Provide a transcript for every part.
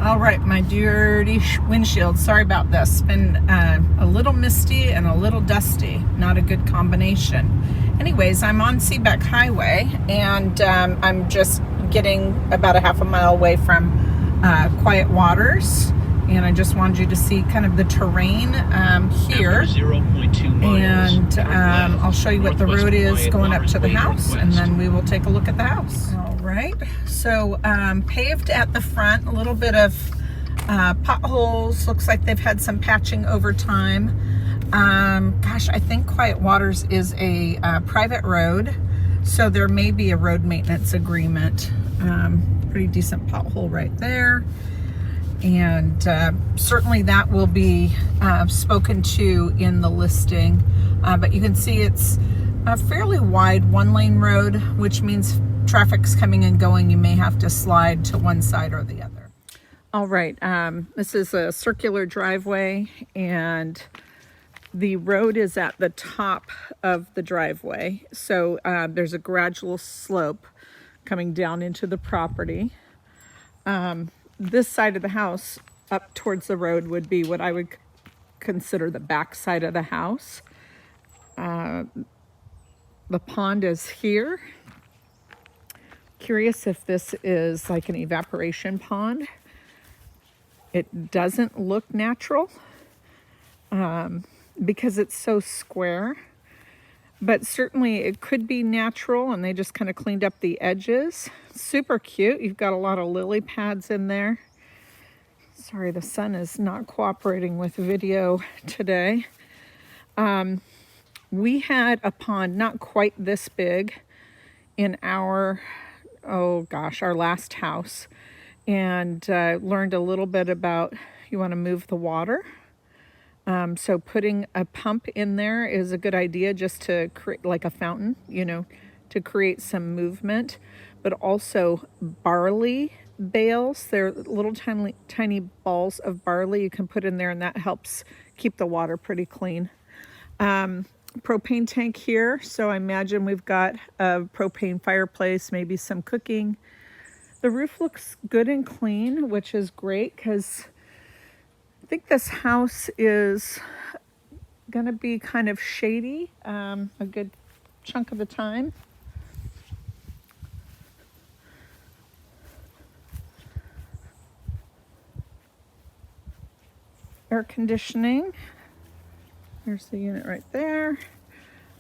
All right, my dirty windshield. Sorry about this. It's been a little misty and a little dusty. Not a good combination. Anyways, I'm on Seabeck Highway, and I'm just getting about a half a mile away from Quiet Waters. And I just wanted you to see kind of the terrain here. 0.2 miles. And I'll show you what the road is going up to the house, and then we will take a look at the house. All right, so paved at the front, a little bit of potholes. Looks like they've had some patching over time. Gosh, I think Quiet Waters is a private road, so there may be a road maintenance agreement. Pretty decent pothole right there. And certainly that will be spoken to in the listing. But you can see it's a fairly wide one-lane road, which means traffic's coming and going. You may have to slide to one side or the other. All right, this is a circular driveway, and the road is at the top of the driveway. So there's a gradual slope coming down into the property. This side of the house up towards the road would be what I would consider the back side of the house. The pond is here. Curious if this is like an evaporation pond. It doesn't look natural because it's so square, but certainly it could be natural, and they just kind of cleaned up the edges. Super cute. You've got a lot of lily pads in there. Sorry, the sun is not cooperating with video today. We had a pond not quite this big in our, our last house, and learned a little bit about you want to move the water. So putting a pump in there is a good idea, just to create like a fountain, to create some movement. But also barley bales. They're little tiny balls of barley you can put in there, and that helps keep the water pretty clean. Propane tank here. So I imagine we've got a propane fireplace, maybe some cooking. The roof looks good and clean, which is great because I think this house is going to be kind of shady a good chunk of the time. Air conditioning. There's the unit right there.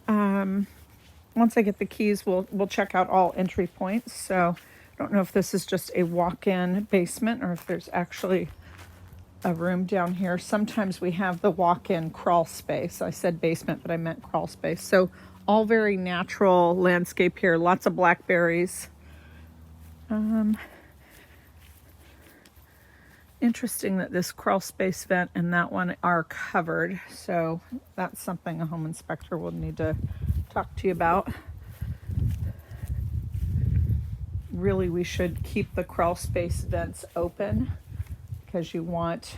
Once I get the keys, we'll check out all entry points. So I don't know if this is just a walk-in basement or if there's actually a room down here. Sometimes we have the walk-in crawl space. I said basement, but I meant crawl space. So all very natural landscape here. Lots of blackberries. Interesting that this crawl space vent and that one are covered. So that's something a home inspector will need to talk to you about. Really, we should keep the crawl space vents open because you want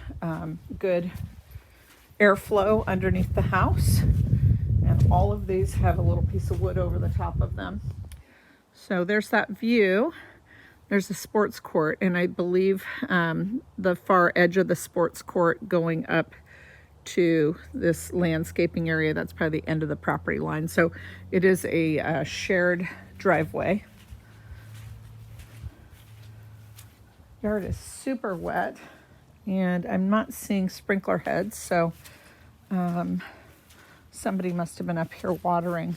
good airflow underneath the house. And all of these have a little piece of wood over the top of them. So there's that view. There's a sports court, and I believe the far edge of the sports court going up to this landscaping area, that's probably the end of the property line. So it is a shared driveway. Yard is super wet, and I'm not seeing sprinkler heads, so somebody must have been up here watering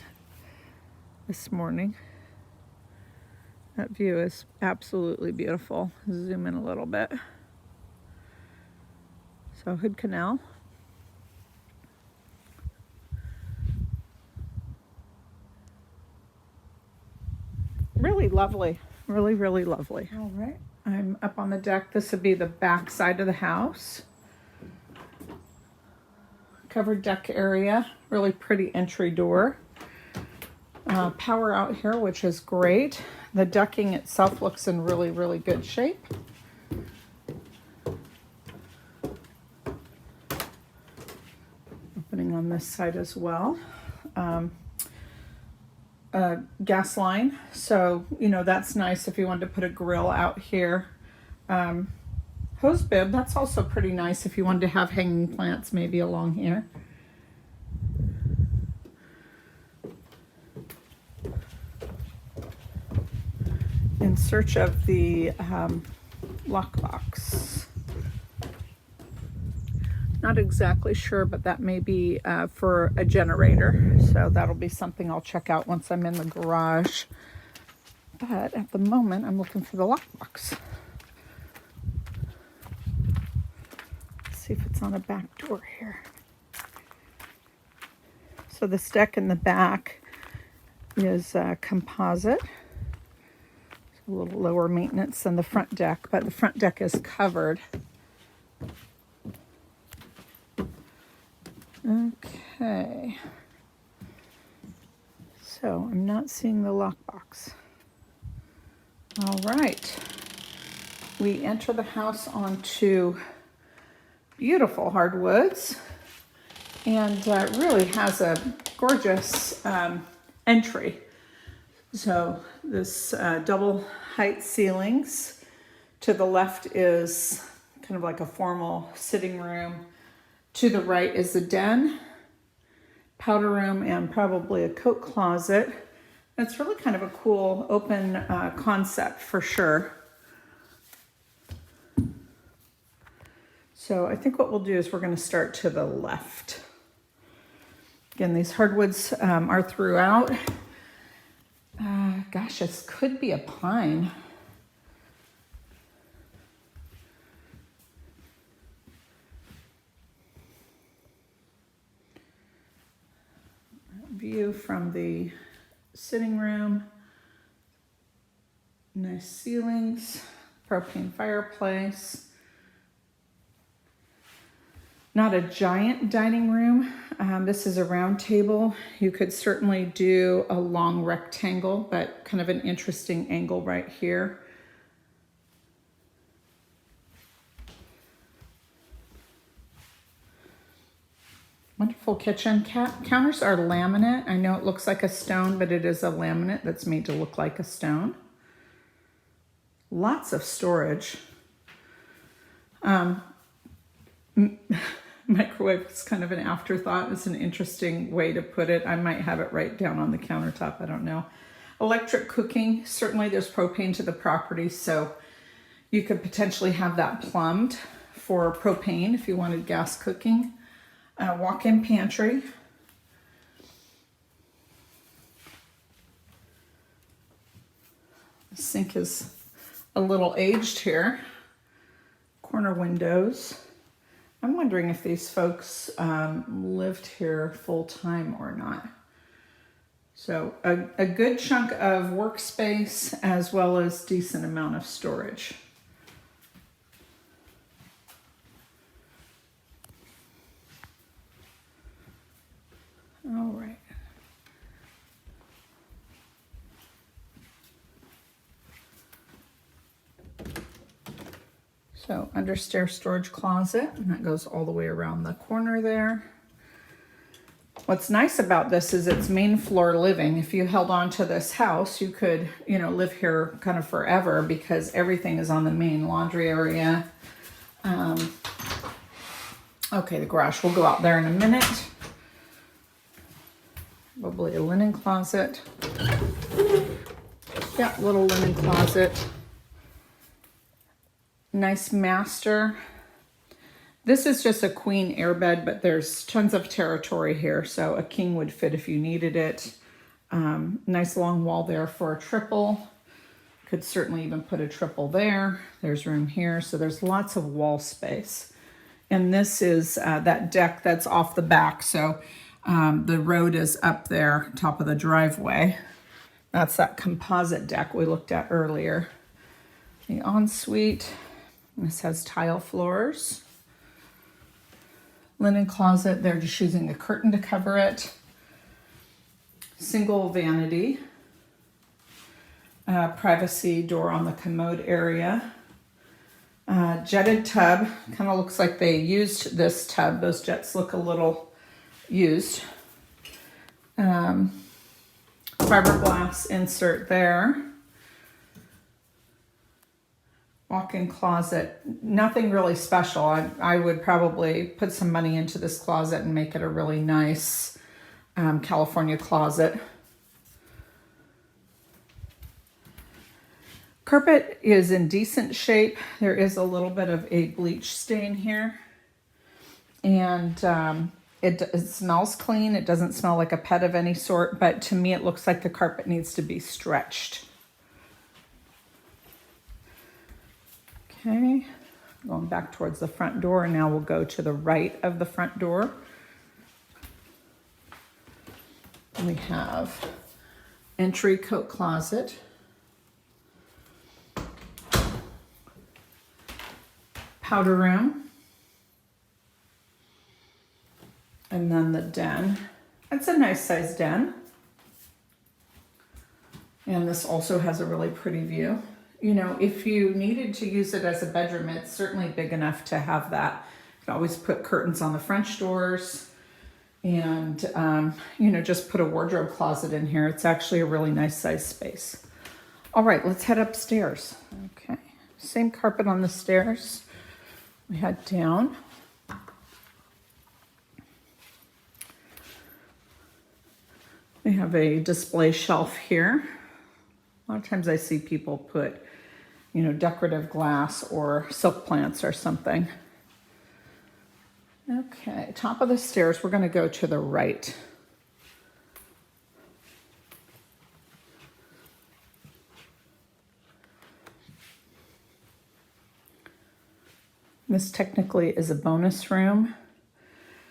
this morning. That view is absolutely beautiful. Zoom in a little bit. So Hood Canal. Really lovely. Really, really lovely. All right. I'm up on the deck. This would be the back side of the house. Covered deck area. Really pretty entry door. Power out here, which is great. The decking itself looks in really, really good shape. Opening on this side as well. Gas line, so that's nice if you wanted to put a grill out here. hose bib, that's also pretty nice if you wanted to have hanging plants maybe along here. In search of the lockbox. Not exactly sure, but that may be for a generator. So that'll be something I'll check out once I'm in the garage. But at the moment, I'm looking for the lockbox. Let's see if it's on a back door here. So this deck in the back is composite. It's a little lower maintenance than the front deck, but the front deck is covered. Okay. So I'm not seeing the lockbox. All right. We enter the house onto beautiful hardwoods, and really has a gorgeous entry. So this double height ceilings. To the left is kind of like a formal sitting room. To the right is a den, powder room, and probably a coat closet. It's really kind of a cool open concept for sure. So I think what we'll do is we're going to start to the left. Again, these hardwoods are throughout. Gosh, this could be a pine. View from the sitting room. Nice ceilings, propane fireplace. Not a giant dining room. This is a round table. You could certainly do a long rectangle, but kind of an interesting angle right here. Wonderful kitchen. Counters are laminate. I know it looks like a stone, but it is a laminate that's made to look like a stone. Lots of storage. Microwave is kind of an afterthought. It's an interesting way to put it. I might have it right down on the countertop. I don't know. Electric cooking. Certainly there's propane to the property, so you could potentially have that plumbed for propane if you wanted gas cooking. Walk-in pantry. The sink is a little aged here. Corner windows. I'm wondering if these folks lived here full-time or not. So a good chunk of workspace as well as decent amount of storage. All right. So under stair storage closet, and that goes all the way around the corner there. What's nice about this is it's main floor living. If you held on to this house, you could, live here kind of forever because everything is on the main laundry area. Okay, the garage, we'll go out there in a minute. Probably a linen closet. Yeah, little linen closet. Nice master. This is just a queen airbed, but there's tons of territory here, so a king would fit if you needed it. Nice long wall there for a triple. Could certainly even put a triple there. There's room here, so there's lots of wall space. And this is that deck that's off the back, so the road is up there, top of the driveway. That's that composite deck we looked at earlier. The ensuite. This has tile floors. Linen closet, they're just using a curtain to cover it. Single vanity. Privacy door on the commode area. Jetted tub, kind of looks like they used this tub. Those jets look a little used. Fiberglass insert there. walk-in closet. Nothing really special. I would probably put some money into this closet and make it a really nice California closet. Carpet is in decent shape. There is a little bit of a bleach stain here. And it smells clean. It doesn't smell like a pet of any sort, but to me it looks like the carpet needs to be stretched. Okay, going back towards the front door, and now we'll go to the right of the front door. We have entry coat closet. Powder room. And then the den. It's a nice sized den. And this also has a really pretty view. You know, if you needed to use it as a bedroom, it's certainly big enough to have that. You can always put curtains on the French doors and, you know, just put a wardrobe closet in here. It's actually a really nice size space. All right, let's head upstairs. Okay, same carpet on the stairs. We head down. We have a display shelf here. A lot of times I see people put, you know, decorative glass or silk plants or something. Okay, top of the stairs, we're going to go to the right. This technically is a bonus room.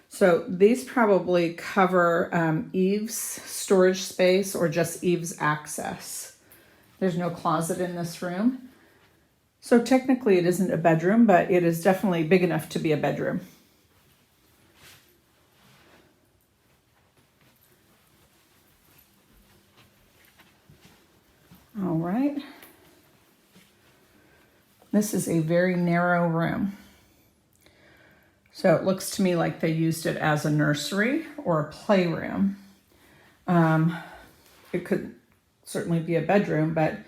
So these probably cover Eve's storage space or just Eve's access. There's no closet in this room. So technically it isn't a bedroom, but it is definitely big enough to be a bedroom. All right. This is a very narrow room. So it looks to me like they used it as a nursery or a playroom. It could certainly be a bedroom, but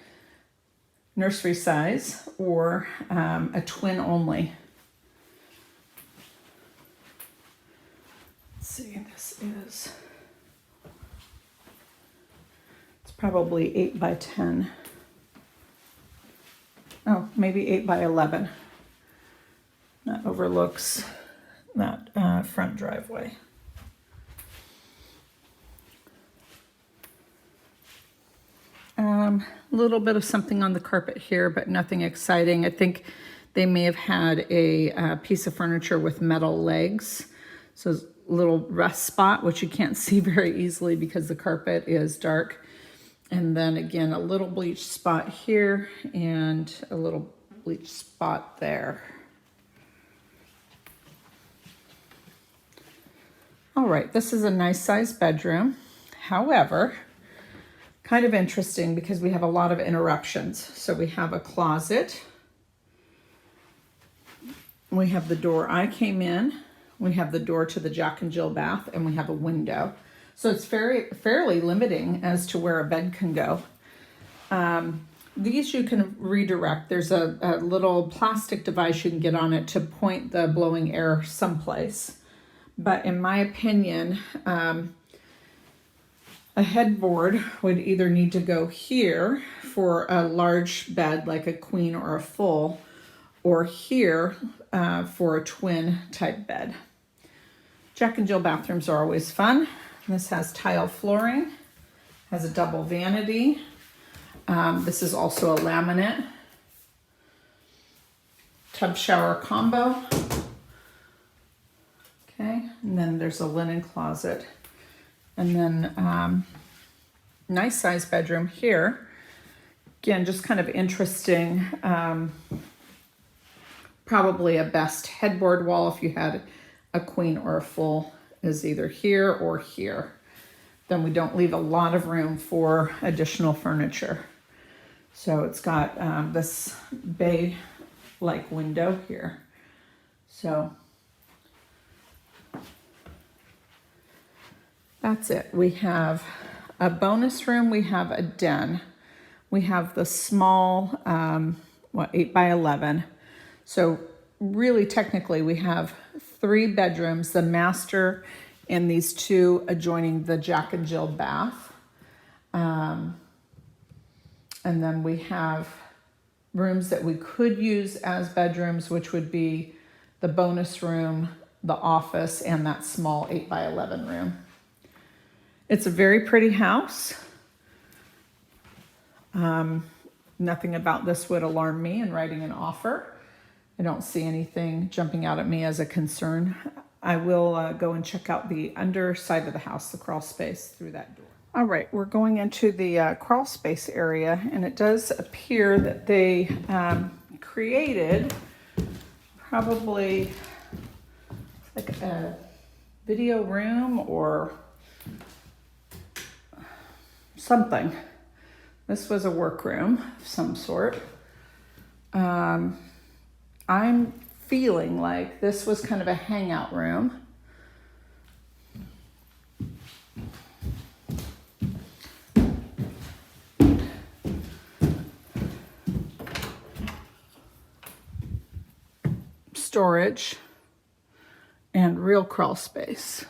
nursery size or a twin only. Let's see, it's probably 8 by 10. Oh, maybe 8 by 11. That overlooks that front driveway. A little bit of something on the carpet here, but nothing exciting. I think they may have had a piece of furniture with metal legs. So a little rust spot, which you can't see very easily because the carpet is dark. And then again, a little bleach spot here and a little bleach spot there. All right, this is a nice sized bedroom. However, kind of interesting because we have a lot of interruptions. So we have a closet. We have the door I came in. We have the door to the Jack and Jill bath, and we have a window. So it's fairly limiting as to where a bed can go. These you can redirect. There's a little plastic device you can get on it to point the blowing air someplace. But in my opinion, a headboard would either need to go here for a large bed like a queen or a full, or here for a twin type bed. Jack and Jill bathrooms are always fun. This has tile flooring, has a double vanity. This is also a laminate. Tub shower combo. Okay, and then there's a linen closet. And then nice size bedroom here. Again, just kind of interesting. Probably a best headboard wall if you had a queen or a full is either here or here. Then we don't leave a lot of room for additional furniture. So it's got this bay-like window here. So that's it. We have a bonus room. We have a den. We have the small 8 by 11. So really technically we have 3 bedrooms, the master and these 2 adjoining the Jack and Jill bath. And then we have rooms that we could use as bedrooms, which would be the bonus room, the office, and that small 8 by 11 room. It's a very pretty house. Nothing about this would alarm me in writing an offer. I don't see anything jumping out at me as a concern. I will go and check out the underside of the house, the crawl space, through that door. All right, we're going into the crawl space area, and it does appear that they created probably like a video room or something. This was a workroom of some sort. I'm feeling like this was kind of a hangout room. Storage and real crawl space.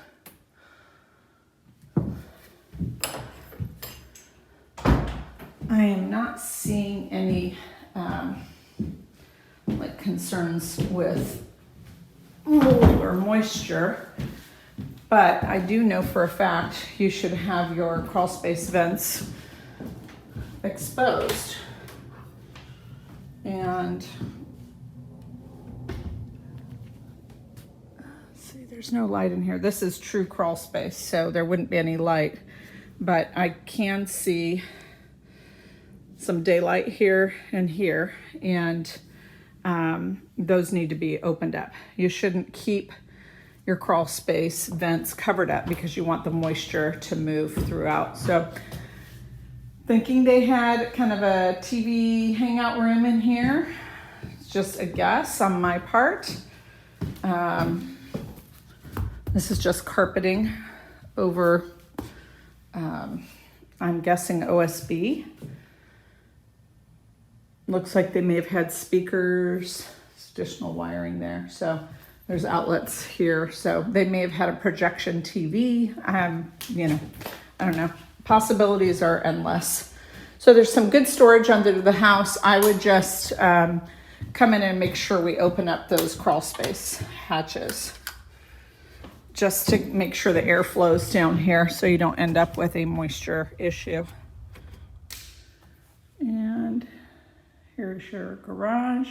I am not seeing any like concerns with mold or moisture, but I do know for a fact you should have your crawl space vents exposed. And see, there's no light in here. This is true crawl space, so there wouldn't be any light, but I can see some daylight here and here, and those need to be opened up. You shouldn't keep your crawl space vents covered up because you want the moisture to move throughout. So thinking they had kind of a TV hangout room in here. It's just a guess on my part. This is just carpeting over, I'm guessing OSB. Looks like they may have had speakers, additional wiring there. So there's outlets here. So they may have had a projection TV. You know, I don't know. Possibilities are endless. So there's some good storage under the house. I would just come in and make sure we open up those crawl space hatches, just to make sure the air flows down here so you don't end up with a moisture issue. And here's your garage,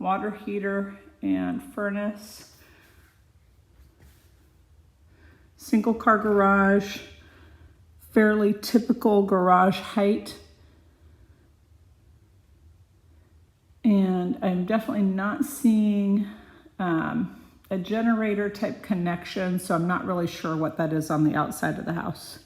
water heater and furnace. Single car garage, fairly typical garage height. And I'm definitely not seeing a generator type connection, so I'm not really sure what that is on the outside of the house.